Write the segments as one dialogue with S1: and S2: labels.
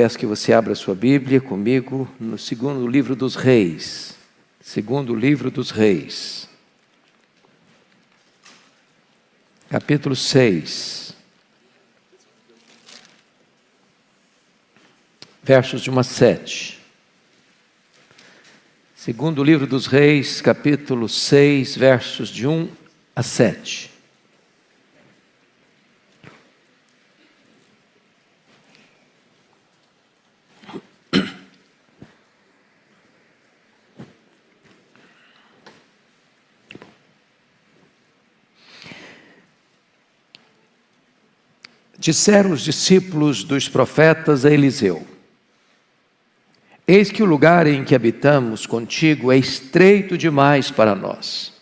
S1: Peço que você abra sua Bíblia comigo no segundo livro dos Reis. Segundo livro dos Reis. Capítulo 6. Versos de 1 a 7. Segundo livro dos Reis, capítulo 6, versos de 1 a 7. Disseram os discípulos dos profetas a Eliseu: eis que o lugar em que habitamos contigo é estreito demais para nós.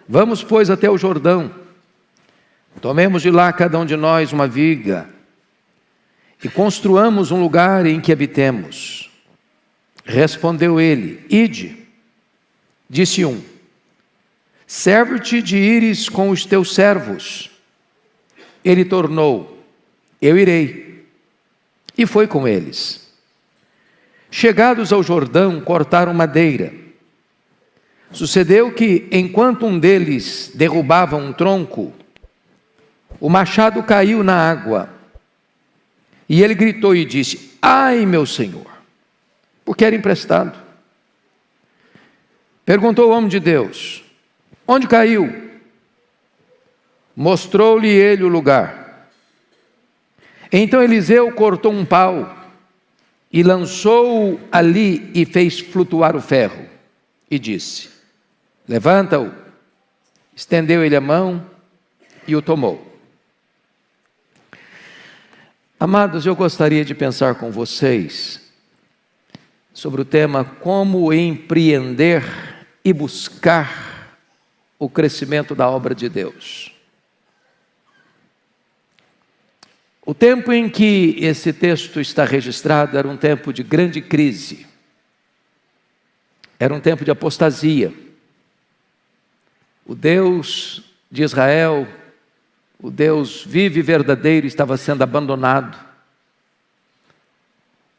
S1: Vamos, pois, até o Jordão. Tomemos de lá cada um de nós uma viga e construamos um lugar em que habitemos. Respondeu ele: ide. Disse um: serve-te de ires com os teus servos. Ele tornou: eu irei. E foi com eles. Chegados ao Jordão, cortaram madeira. Sucedeu que, enquanto um deles derrubava um tronco, o machado caiu na água. E ele gritou e disse: ai, meu senhor, porque era emprestado. Perguntou o homem de Deus: onde caiu? Mostrou-lhe ele o lugar. Então Eliseu cortou um pau e lançou-o ali e fez flutuar o ferro. E disse: levanta-o. Estendeu ele a mão e o tomou. Amados, eu gostaria de pensar com vocês sobre o tema como empreender e buscar o crescimento da obra de Deus. O tempo em que esse texto está registrado era um tempo de grande crise. Era um tempo de apostasia. O Deus de Israel, o Deus vivo e verdadeiro, estava sendo abandonado.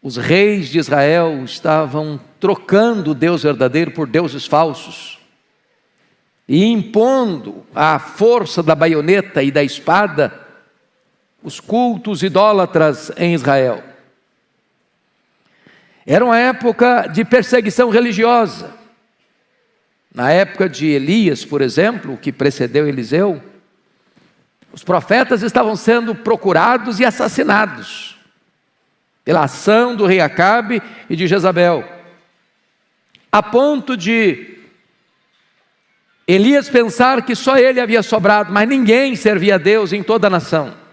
S1: Os reis de Israel estavam trocando o Deus verdadeiro por deuses falsos e impondo à força da baioneta e da espada os cultos idólatras em Israel. Era uma época de perseguição religiosa. Na época de Elias, por exemplo, que precedeu Eliseu, os profetas estavam sendo procurados e assassinados pela ação do rei Acabe e de Jezabel, a ponto de Elias pensar que só ele havia sobrado, mas ninguém servia a Deus em toda a nação.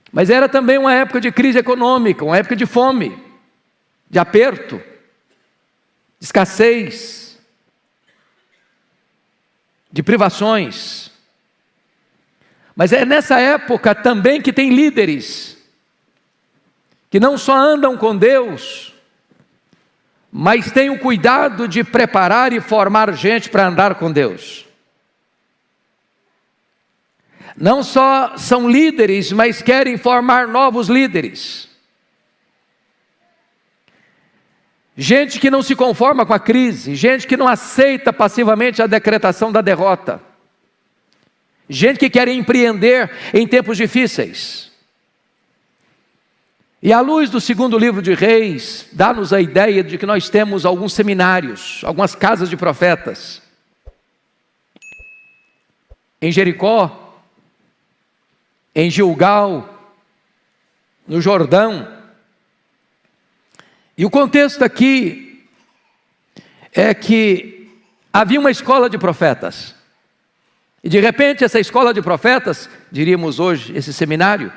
S1: Mas era também uma época de crise econômica, uma época de fome, de aperto, de escassez, de privações. Mas é nessa época também que tem líderes que não só andam com Deus, mas têm o cuidado de preparar e formar gente para andar com Deus. Não só são líderes, mas querem formar novos líderes. Gente que não se conforma com a crise, gente que não aceita passivamente a decretação da derrota. Gente que quer empreender em tempos difíceis. E à luz do segundo livro de Reis, dá-nos a ideia de que nós temos alguns seminários, algumas casas de profetas. Em Jericó, em Gilgal, no Jordão. E o contexto aqui é que havia uma escola de profetas. E de repente essa escola de profetas, diríamos hoje, esse seminário,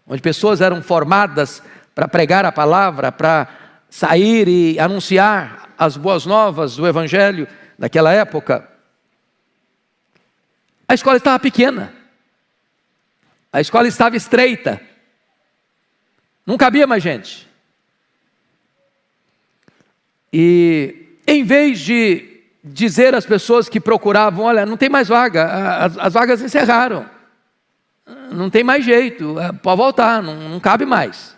S1: onde pessoas eram formadas para pregar a palavra, para sair e anunciar as boas novas do Evangelho daquela época, a escola estava pequena. A escola estava estreita. Não cabia mais gente. E em vez de dizer às pessoas que procuravam: olha, não tem mais vaga, as vagas encerraram. não tem mais jeito, pode voltar, não cabe mais.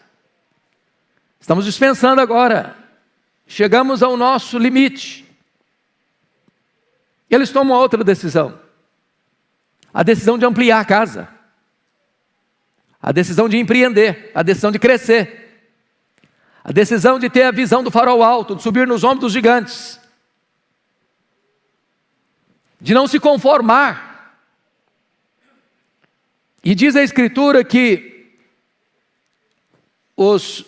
S1: Estamos dispensando agora, chegamos ao nosso limite. Eles tomam outra decisão, a decisão de ampliar a casa, a decisão de empreender, a decisão de crescer, a decisão de ter a visão do farol alto, de subir nos ombros dos gigantes, de não se conformar. E diz a Escritura que os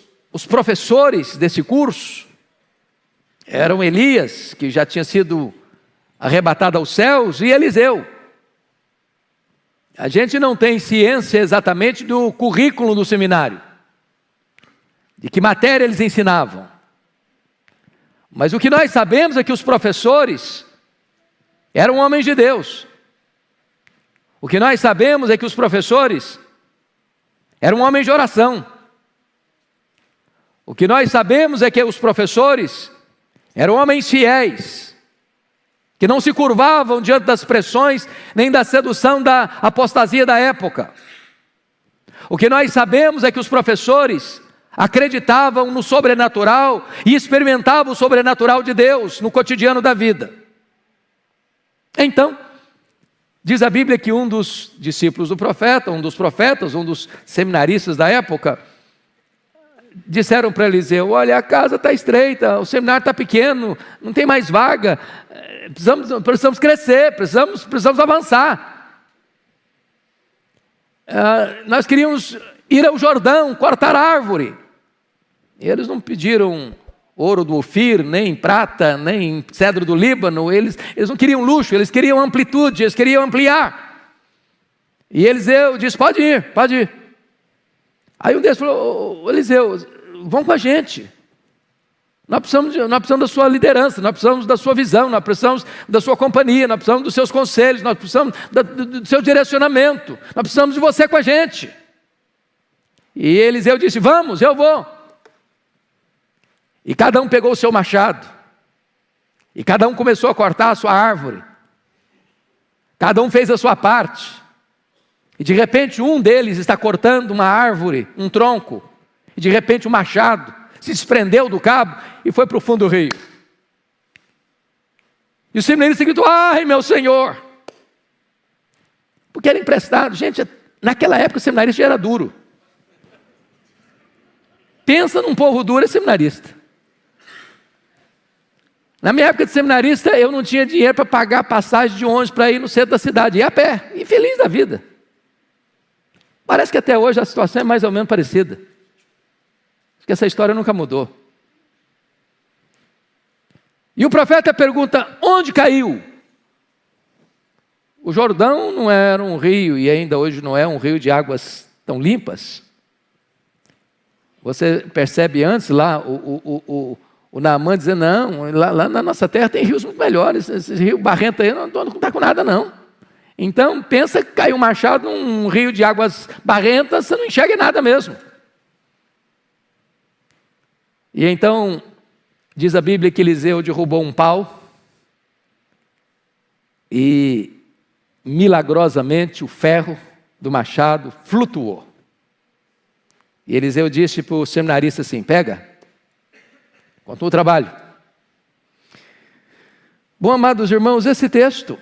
S1: professores desse curso eram Elias, que já tinha sido arrebatado aos céus, e Eliseu. A gente não tem ciência exatamente do currículo do seminário, de que matéria eles ensinavam. Mas o que nós sabemos é que os professores eram homens de Deus. O que nós sabemos é que os professores eram homens de oração. O que nós sabemos é que os professores eram homens fiéis, que não se curvavam diante das pressões, nem da sedução da apostasia da época. O que nós sabemos é que os professores acreditavam no sobrenatural e experimentavam o sobrenatural de Deus no cotidiano da vida. Então, diz a Bíblia que um dos discípulos do profeta, um dos profetas, um dos seminaristas da época, disseram para Eliseu: olha, a casa está estreita, o seminário está pequeno, não tem mais vaga, precisamos crescer, precisamos avançar. Nós queríamos ir ao Jordão, cortar árvore. E eles não pediram ouro do Ofir, nem prata, nem cedro do Líbano, eles não queriam luxo, eles queriam amplitude, eles queriam ampliar. E Eliseu disse: pode ir. Aí um deles falou: Eliseu, vão com a gente. Nós precisamos da sua liderança, nós precisamos da sua visão, nós precisamos da sua companhia, nós precisamos dos seus conselhos, nós precisamos do seu direcionamento, nós precisamos de você com a gente. E Eliseu disse: vamos, eu vou. E cada um pegou o seu machado, e cada um começou a cortar a sua árvore, cada um fez a sua parte, e de repente um deles está cortando uma árvore, um tronco, e de repente o machado se desprendeu do cabo e foi para o fundo do rio. E o seminarista gritou: ai meu Senhor! Porque era emprestado. Gente, naquela época o seminarista já era duro. Pensa num povo duro, é seminarista. Na minha época de seminarista, eu não tinha dinheiro para pagar a passagem de ônibus para ir no centro da cidade, ia a pé, infeliz da vida. Parece que até hoje a situação é mais ou menos parecida. Acho que essa história nunca mudou. E o profeta pergunta: onde caiu? O Jordão não era um rio, e ainda hoje não é um rio de águas tão limpas. Você percebe antes lá o Naamã dizendo: não, lá na nossa terra tem rios muito melhores, esse rio barrento aí não está com nada não. Então pensa que caiu um machado num rio de águas barrentas, você não enxerga nada mesmo. E então diz a Bíblia que Eliseu derrubou um pau e milagrosamente o ferro do machado flutuou. E Eliseu disse para o seminarista assim: pega, continua o trabalho. Bom, amados irmãos, esse texto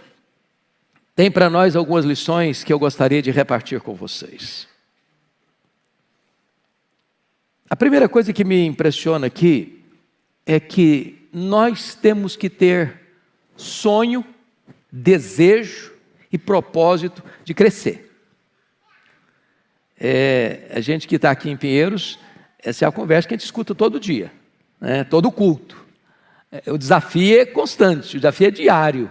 S1: tem para nós algumas lições que eu gostaria de repartir com vocês. A primeira coisa que me impressiona aqui é que nós temos que ter sonho, desejo e propósito de crescer. A gente que está aqui em Pinheiros, essa é a conversa que a gente escuta todo dia, né? Todo culto. O desafio é constante, o desafio é diário.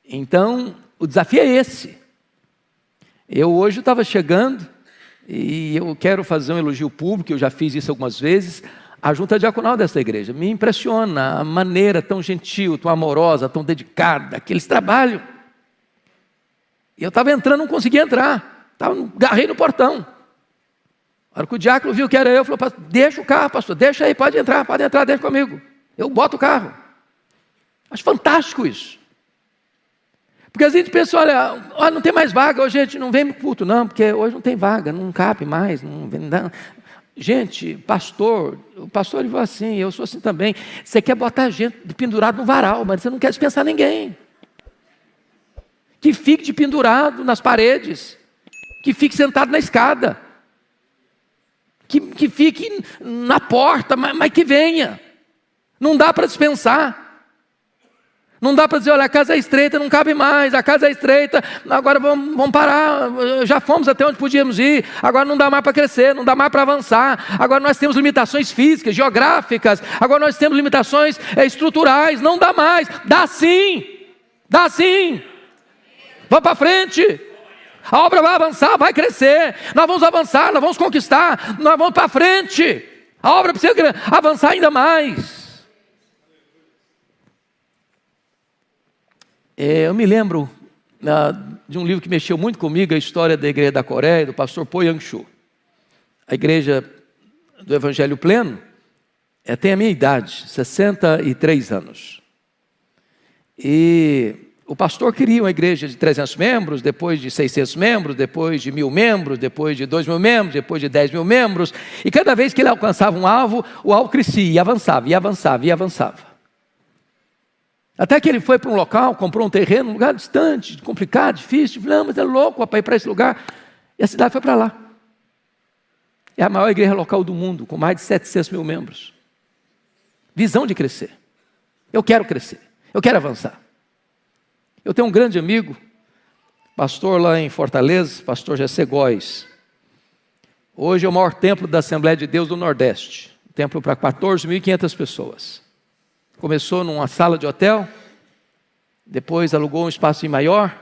S1: Então, o desafio é esse. Eu hoje estava chegando, e eu quero fazer um elogio público, eu já fiz isso algumas vezes, a junta diaconal dessa igreja. Me impressiona a maneira tão gentil, tão amorosa, tão dedicada que eles trabalham. E eu estava entrando, não conseguia entrar. Agarrei no portão. A hora que o diácono viu que era eu, falou: deixa o carro, pastor, deixa aí, pode entrar, deixa comigo. Eu boto o carro. Acho fantástico isso. Porque a gente pensa, olha, não tem mais vaga, hoje a gente não vem para o culto, não, porque hoje não tem vaga, não cabe mais, não vem. Não. Gente, o pastor ele falou assim, eu sou assim também. Você quer botar gente pendurado no varal, mas você não quer dispensar ninguém. Que fique de pendurado nas paredes, que fique sentado na escada, que fique na porta, mas que venha. Não dá para dispensar. Não dá para dizer, olha, a casa é estreita, não cabe mais, a casa é estreita, agora vamos parar, já fomos até onde podíamos ir, agora não dá mais para crescer, não dá mais para avançar, agora nós temos limitações físicas, geográficas, agora nós temos limitações estruturais, não dá mais, dá sim, vamos para frente, a obra vai avançar, vai crescer, nós vamos avançar, nós vamos conquistar, nós vamos para frente, a obra precisa avançar ainda mais. Eu me lembro de um livro que mexeu muito comigo, a história da igreja da Coreia, do pastor Po Yang-Shu. A igreja do Evangelho Pleno tem a minha idade, 63 anos. E o pastor queria uma igreja de 300 membros, depois de 600 membros, depois de 1.000 membros, depois de 2.000 membros, depois de 10.000 membros. E cada vez que ele alcançava um alvo, o alvo crescia, e avançava, e avançava, e avançava. Até que ele foi para um local, comprou um terreno, um lugar distante, complicado, difícil. Não, mas é louco para ir para esse lugar. E a cidade foi para lá. É a maior igreja local do mundo, com mais de 700.000 membros. Visão de crescer. Eu quero crescer, eu quero avançar. Eu tenho um grande amigo, pastor lá em Fortaleza, pastor Jessé Góes. Hoje é o maior templo da Assembleia de Deus do Nordeste. Templo para 14.500 pessoas. Começou numa sala de hotel, depois alugou um espaço maior,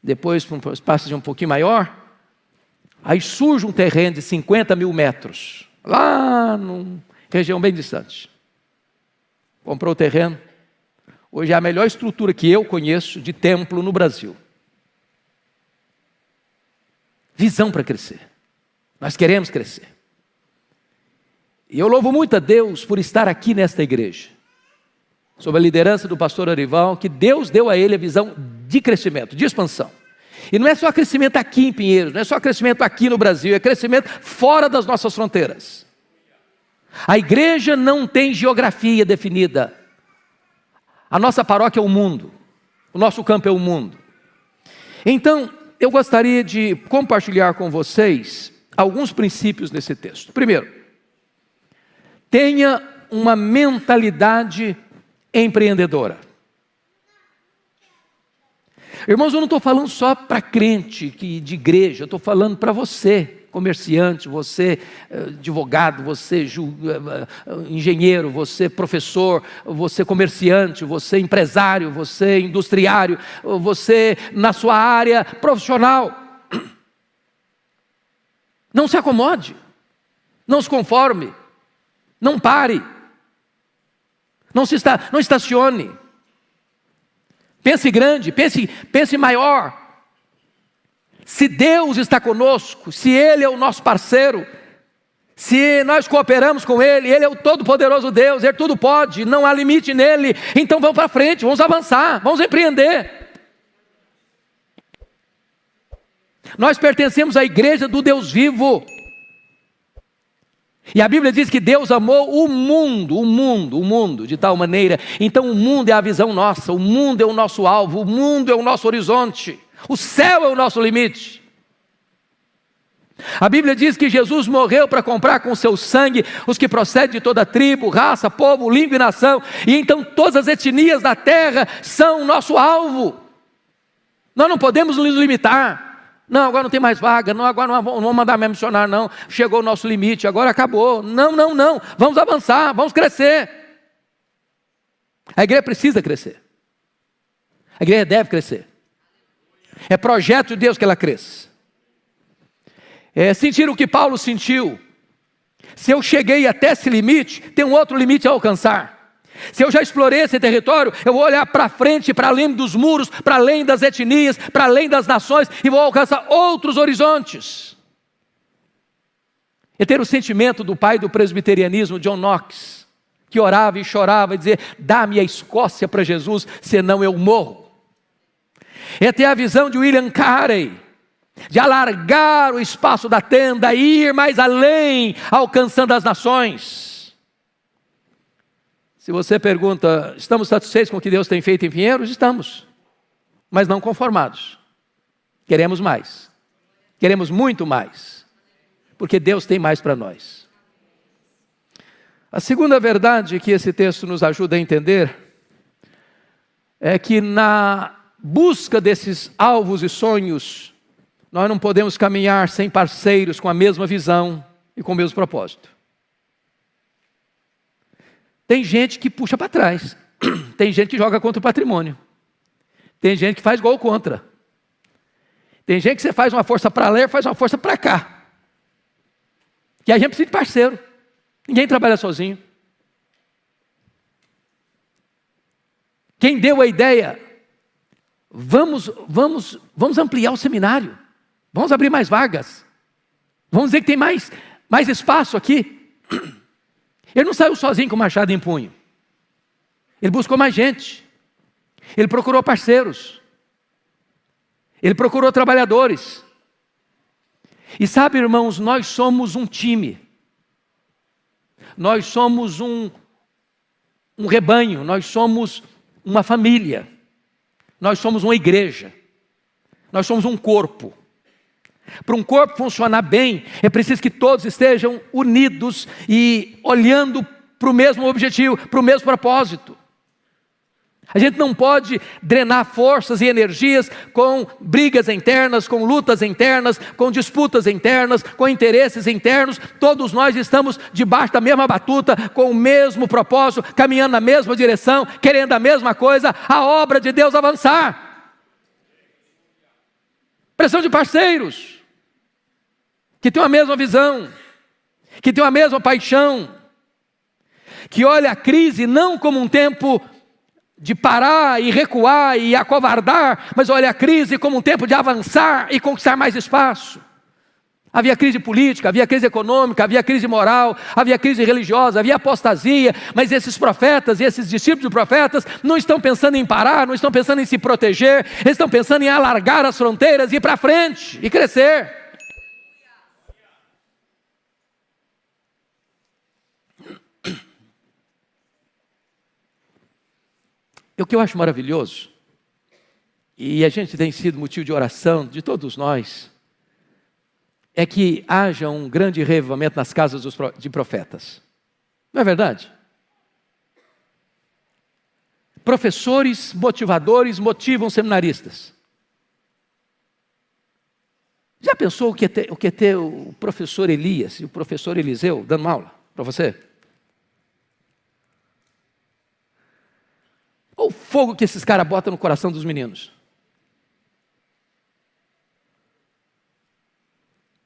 S1: depois um espaço de um pouquinho maior. Aí surge um terreno de 50.000 metros, lá numa região bem distante. Comprou o terreno. Hoje é a melhor estrutura que eu conheço de templo no Brasil. Visão para crescer. Nós queremos crescer. E eu louvo muito a Deus por estar aqui nesta igreja, sob a liderança do pastor Arival, que Deus deu a ele a visão de crescimento, de expansão. E não é só crescimento aqui em Pinheiros, não é só crescimento aqui no Brasil, é crescimento fora das nossas fronteiras. A igreja não tem geografia definida. A nossa paróquia é o mundo, o nosso campo é o mundo. Então, eu gostaria de compartilhar com vocês alguns princípios nesse texto. Primeiro, tenha uma mentalidade empreendedora. Irmãos, eu não estou falando só para crente de igreja, eu estou falando para você, comerciante, você advogado, você engenheiro, você professor, você comerciante, você empresário, você industriário, você na sua área profissional. Não se acomode, não se conforme, não pare. Não estacione. Pense grande, pense maior. Se Deus está conosco, se Ele é o nosso parceiro, se nós cooperamos com Ele, Ele é o todo-poderoso Deus, Ele tudo pode, não há limite nele, então vamos para frente, vamos avançar, vamos empreender. Nós pertencemos à igreja do Deus vivo. E a Bíblia diz que Deus amou o mundo, de tal maneira. Então o mundo é a visão nossa, o mundo é o nosso alvo, o mundo é o nosso horizonte, o céu é o nosso limite. A Bíblia diz que Jesus morreu para comprar com seu sangue os que procedem de toda tribo, raça, povo, língua e nação. E então todas as etnias da terra são o nosso alvo. Nós não podemos nos limitar. Não, agora não tem mais vaga, não, agora não vamos mandar mais missionário, não, chegou o nosso limite, agora acabou. Não, vamos avançar, vamos crescer. A igreja precisa crescer. A igreja deve crescer. É projeto de Deus que ela cresça. Sentir o que Paulo sentiu. Se eu cheguei até esse limite, tem um outro limite a alcançar. Se eu já explorei esse território, eu vou olhar para frente, para além dos muros, para além das etnias, para além das nações, e vou alcançar outros horizontes. E ter o sentimento do pai do presbiterianismo, John Knox, que orava e chorava e dizia: dá-me a Escócia para Jesus, senão eu morro. é ter a visão de William Carey, de alargar o espaço da tenda e ir mais além, alcançando as nações. Se você pergunta, estamos satisfeitos com o que Deus tem feito em Pinheiros? Estamos, mas não conformados. Queremos mais, queremos muito mais, porque Deus tem mais para nós. A segunda verdade que esse texto nos ajuda a entender é que na busca desses alvos e sonhos, nós não podemos caminhar sem parceiros com a mesma visão e com o mesmo propósito. Tem gente que puxa para trás, tem gente que joga contra o patrimônio, tem gente que faz gol contra, tem gente que você faz uma força para lá e faz uma força para cá. E a gente precisa de parceiro. Ninguém trabalha sozinho. Quem deu a ideia, vamos ampliar o seminário, vamos abrir mais vagas, vamos dizer que tem mais espaço aqui. Ele não saiu sozinho com o machado em punho, ele buscou mais gente, ele procurou parceiros, ele procurou trabalhadores. E sabe, irmãos, nós somos um time. Nós somos um rebanho, nós somos uma família, nós somos uma igreja, nós somos um corpo. Para um corpo funcionar bem, é preciso que todos estejam unidos e olhando para o mesmo objetivo, para o mesmo propósito. A gente não pode drenar forças e energias com brigas internas, com lutas internas, com disputas internas, com interesses internos. Todos nós estamos debaixo da mesma batuta, com o mesmo propósito, caminhando na mesma direção, querendo a mesma coisa, a obra de Deus avançar. Pressão de parceiros, que tem a mesma visão, que tem a mesma paixão, que olha a crise não como um tempo de parar e recuar e acovardar, mas olha a crise como um tempo de avançar e conquistar mais espaço. Havia crise política, havia crise econômica, havia crise moral, havia crise religiosa, havia apostasia, mas esses profetas e esses discípulos de profetas não estão pensando em parar, não estão pensando em se proteger, eles estão pensando em alargar as fronteiras, ir para frente e crescer. O que eu acho maravilhoso, e a gente tem sido motivo de oração de todos nós, é que haja um grande reavivamento nas casas de profetas. Não é verdade? Professores motivadores motivam seminaristas. Já pensou o que é ter o professor Elias e o professor Eliseu dando aula para você? Olha o fogo que esses caras botam no coração dos meninos.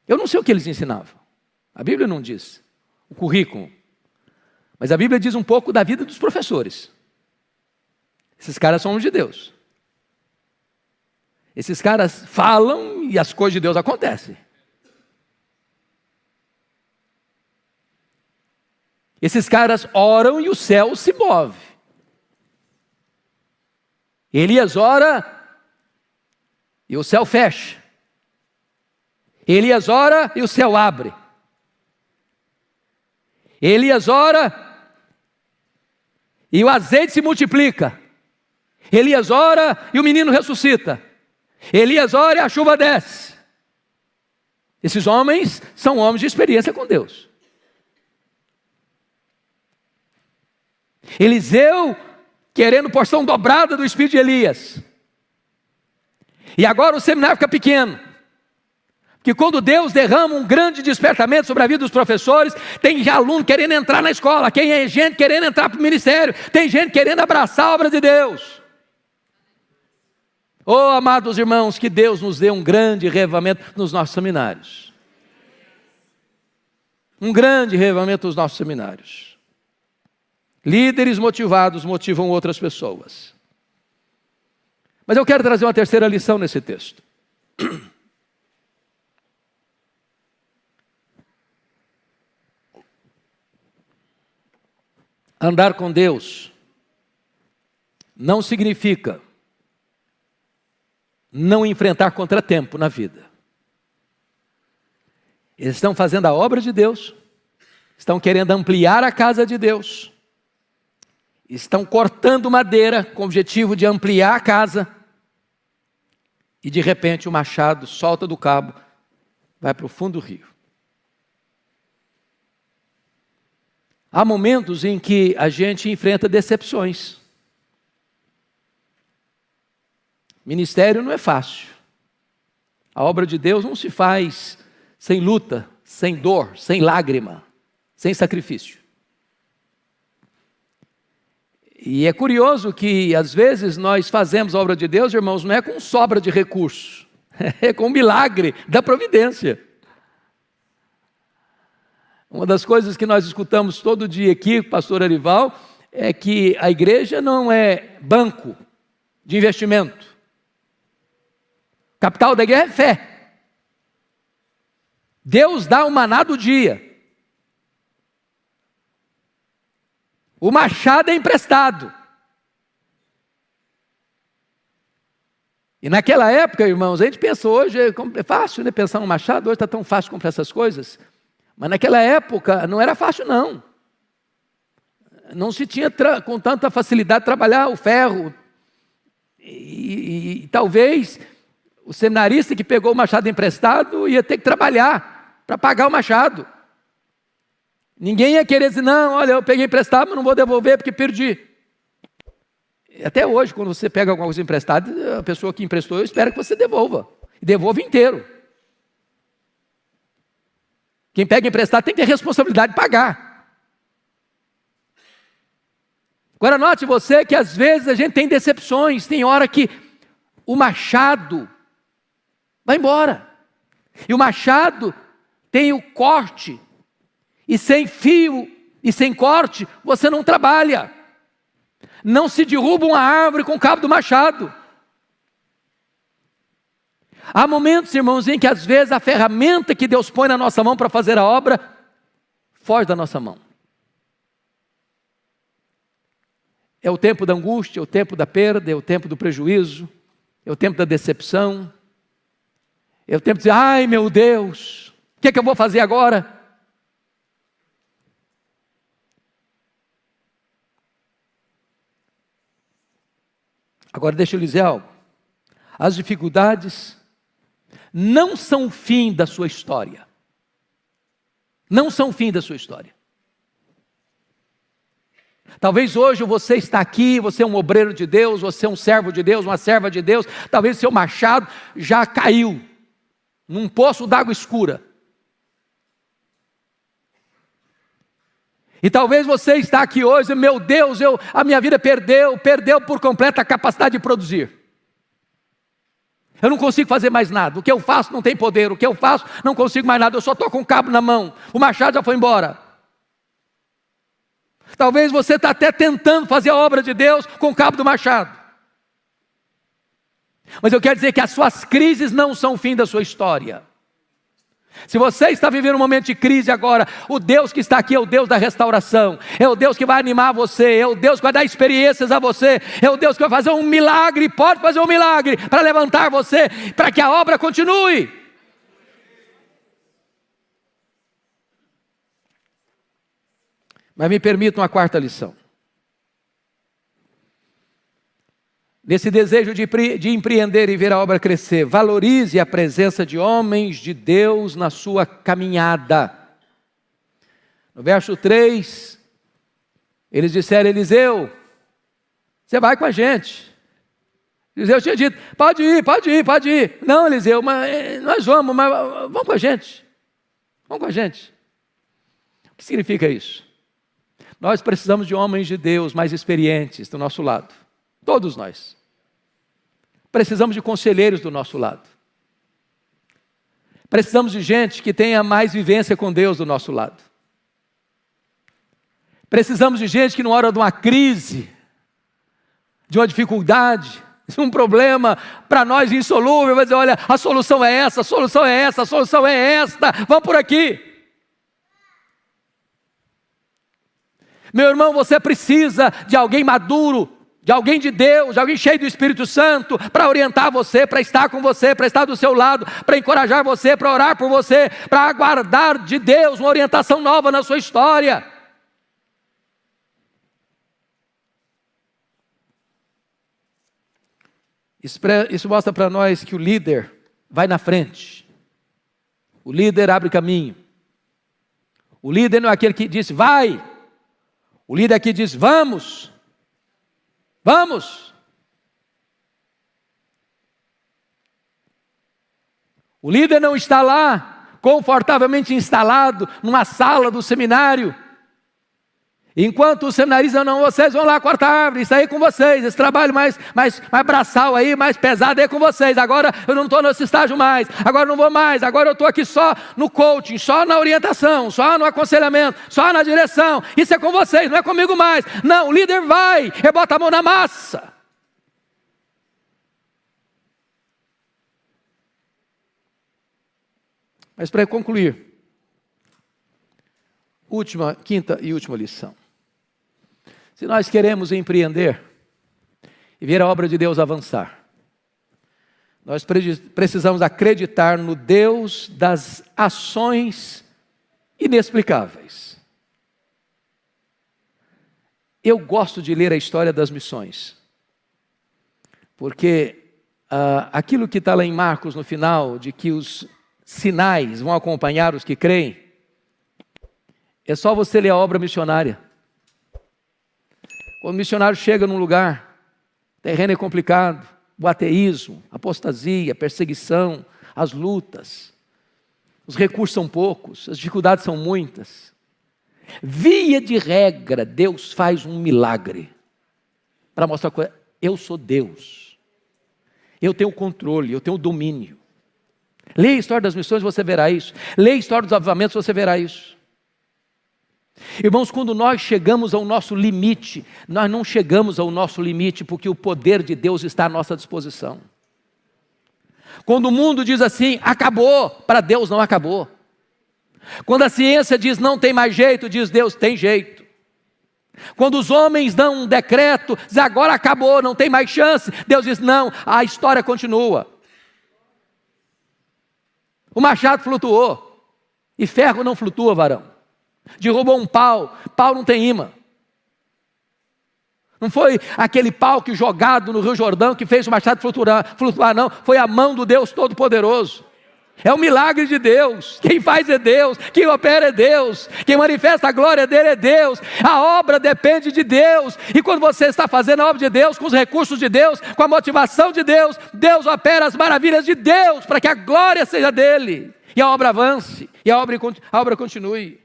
S1: Eu não sei o que eles ensinavam. A Bíblia não diz o currículo. Mas a Bíblia diz um pouco da vida dos professores. Esses caras são homens de Deus. Esses caras falam e as coisas de Deus acontecem. Esses caras oram e o céu se move. Elias ora e o céu fecha. Elias ora e o céu abre. Elias ora e o azeite se multiplica. Elias ora e o menino ressuscita. Elias ora e a chuva desce. Esses homens são homens de experiência com Deus. Eliseu querendo porção dobrada do espírito de Elias. E agora o seminário fica pequeno. Porque quando Deus derrama um grande despertamento sobre a vida dos professores, tem já aluno querendo entrar na escola, quem é gente querendo entrar para o ministério, tem gente querendo abraçar a obra de Deus. Oh, amados irmãos, que Deus nos dê um grande reavivamento nos nossos seminários. Um grande reavivamento nos nossos seminários. Líderes motivados motivam outras pessoas. Mas eu quero trazer uma terceira lição nesse texto. Andar com Deus não significa não enfrentar contratempo na vida. Eles estão fazendo a obra de Deus, estão querendo ampliar a casa de Deus, estão cortando madeira com o objetivo de ampliar a casa, e de repente o machado solta do cabo, vai para o fundo do rio. Há momentos em que a gente enfrenta decepções. Ministério não é fácil. A obra de Deus não se faz sem luta, sem dor, sem lágrima, sem sacrifício. E é curioso que às vezes nós fazemos a obra de Deus, irmãos, não é com sobra de recursos, é com o milagre da providência. Uma das coisas que nós escutamos todo dia aqui, pastor Arival, é que a igreja não é banco de investimento. Capital da guerra é fé. Deus dá o maná do dia. O machado é emprestado. E naquela época, irmãos, a gente pensa hoje, é fácil, né, pensar no machado, hoje está tão fácil comprar essas coisas. Mas naquela época não era fácil, não. Não se tinha com tanta facilidade trabalhar o ferro. E talvez o seminarista que pegou o machado emprestado ia ter que trabalhar para pagar o machado. Ninguém ia querer dizer, não, olha, eu peguei emprestado, mas não vou devolver porque perdi. Até hoje, quando você pega alguma coisa emprestada, a pessoa que emprestou espera que você devolva. E devolva inteiro. Quem pega emprestado tem que ter responsabilidade de pagar. Agora note você que às vezes a gente tem decepções, tem hora que o machado vai embora. E o machado tem o corte. E sem fio e sem corte, você não trabalha. Não se derruba uma árvore com o cabo do machado. Há momentos, irmãos, em que às vezes a ferramenta que Deus põe na nossa mão para fazer a obra, foge da nossa mão. É o tempo da angústia, é o tempo da perda, é o tempo do prejuízo, é o tempo da decepção, é o tempo de dizer, ai meu Deus, o que é que eu vou fazer agora? Agora deixa eu lhe dizer algo, as dificuldades não são o fim da sua história, não são o fim da sua história. Talvez hoje você está aqui, você é um obreiro de Deus, você é um servo de Deus, uma serva de Deus, talvez seu machado já caiu num poço d'água escura. E talvez você está aqui hoje, meu Deus, a minha vida perdeu por completo a capacidade de produzir. Eu não consigo fazer mais nada, o que eu faço não tem poder, o que eu faço não consigo mais nada, eu só estou com o cabo na mão, o machado já foi embora. Talvez você está até tentando fazer a obra de Deus com o cabo do machado. Mas eu quero dizer que as suas crises não são o fim da sua história. Se você está vivendo um momento de crise agora, o Deus que está aqui é o Deus da restauração, é o Deus que vai animar você, é o Deus que vai dar experiências a você, é o Deus que vai fazer um milagre, pode fazer um milagre para levantar você, para que a obra continue. Mas me permita uma quarta lição. Nesse desejo de empreender e ver a obra crescer, valorize a presença de homens de Deus na sua caminhada. No verso 3, eles disseram, Eliseu, você vai com a gente. Eliseu tinha dito, pode ir. Não, Eliseu, mas nós vamos, mas vamos com a gente. Vamos com a gente. O que significa isso? Nós precisamos de homens de Deus mais experientes do nosso lado. Todos nós. Precisamos de conselheiros do nosso lado. Precisamos de gente que tenha mais vivência com Deus do nosso lado. Precisamos de gente que, na hora de uma crise, de uma dificuldade, de um problema para nós insolúvel, vai dizer, olha, a solução é essa, a solução é essa, a solução é esta, vamos por aqui. Meu irmão, você precisa de alguém maduro de alguém de Deus, de alguém cheio do Espírito Santo, para orientar você, para estar com você, para estar do seu lado, para encorajar você, para orar por você, para aguardar de Deus uma orientação nova na sua história. Isso mostra para nós que o líder vai na frente. O líder abre caminho. O líder não é aquele que diz vai. O líder aqui diz vamos. Vamos. O líder não está lá, confortavelmente instalado, numa sala do seminário. Enquanto os seminaristas não, vocês vão lá cortar árvore, isso aí é com vocês, esse trabalho mais braçal aí, mais pesado é com vocês. Agora eu não estou nesse estágio mais, agora eu não vou mais, agora eu estou aqui só no coaching, só na orientação, só no aconselhamento, só na direção. Isso é com vocês, não é comigo mais. Não, o líder vai, bota a mão na massa. Mas para concluir, quinta e última lição. Se nós queremos empreender e ver a obra de Deus avançar, nós precisamos acreditar no Deus das ações inexplicáveis. Eu gosto de ler a história das missões, porque aquilo que está lá em Marcos no final, de que os sinais vão acompanhar os que creem, é só você ler a obra missionária. Quando o missionário chega num lugar, o terreno é complicado, o ateísmo, a apostasia, a perseguição, as lutas, os recursos são poucos, as dificuldades são muitas. Via de regra, Deus faz um milagre para mostrar que eu sou Deus, eu tenho controle, eu tenho domínio. Leia a história das missões, você verá isso. Leia a história dos avivamentos, você verá isso. Irmãos, quando nós chegamos ao nosso limite, nós não chegamos ao nosso limite porque o poder de Deus está à nossa disposição. Quando o mundo diz assim, acabou, para Deus não acabou. Quando a ciência diz não tem mais jeito, diz Deus tem jeito. Quando os homens dão um decreto, diz agora acabou, não tem mais chance, Deus diz não, a história continua. O machado flutuou, e ferro não flutua, varão. Derrubou um pau não tem imã. Não foi aquele pau que jogado no Rio Jordão que fez o machado flutuar, não. Foi a mão do Deus Todo-Poderoso. É o milagre de Deus. Quem faz é Deus, quem opera é Deus, quem manifesta a glória dele é Deus. A obra depende de Deus. E quando você está fazendo a obra de Deus, com os recursos de Deus, com a motivação de Deus, Deus opera as maravilhas de Deus para que a glória seja dele. E a obra avance, e a obra continue.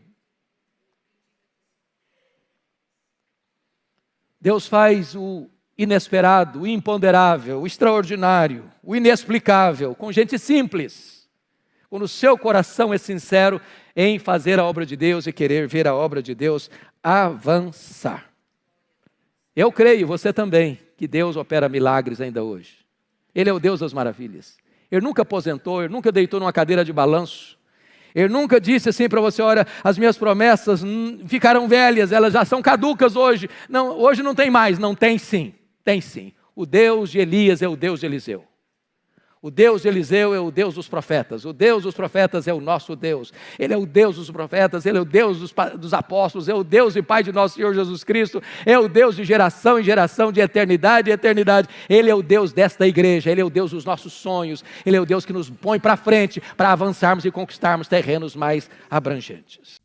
S1: Deus faz o inesperado, o imponderável, o extraordinário, o inexplicável, com gente simples. Quando o seu coração é sincero em fazer a obra de Deus e querer ver a obra de Deus avançar. Eu creio, você também, que Deus opera milagres ainda hoje. Ele é o Deus das maravilhas. Ele nunca aposentou, ele nunca deitou numa cadeira de balanço. Ele nunca disse assim para você, olha, as minhas promessas ficaram velhas, elas já são caducas hoje. Não, hoje não tem mais. Não, tem sim, tem sim. O Deus de Elias é o Deus de Eliseu. O Deus de Eliseu é o Deus dos profetas. O Deus dos profetas é o nosso Deus. Ele é o Deus dos profetas, Ele é o Deus dos apóstolos, é o Deus e Pai de nosso Senhor Jesus Cristo, é o Deus de geração em geração, de eternidade em eternidade. Ele é o Deus desta igreja, Ele é o Deus dos nossos sonhos, Ele é o Deus que nos põe para frente, para avançarmos e conquistarmos terrenos mais abrangentes.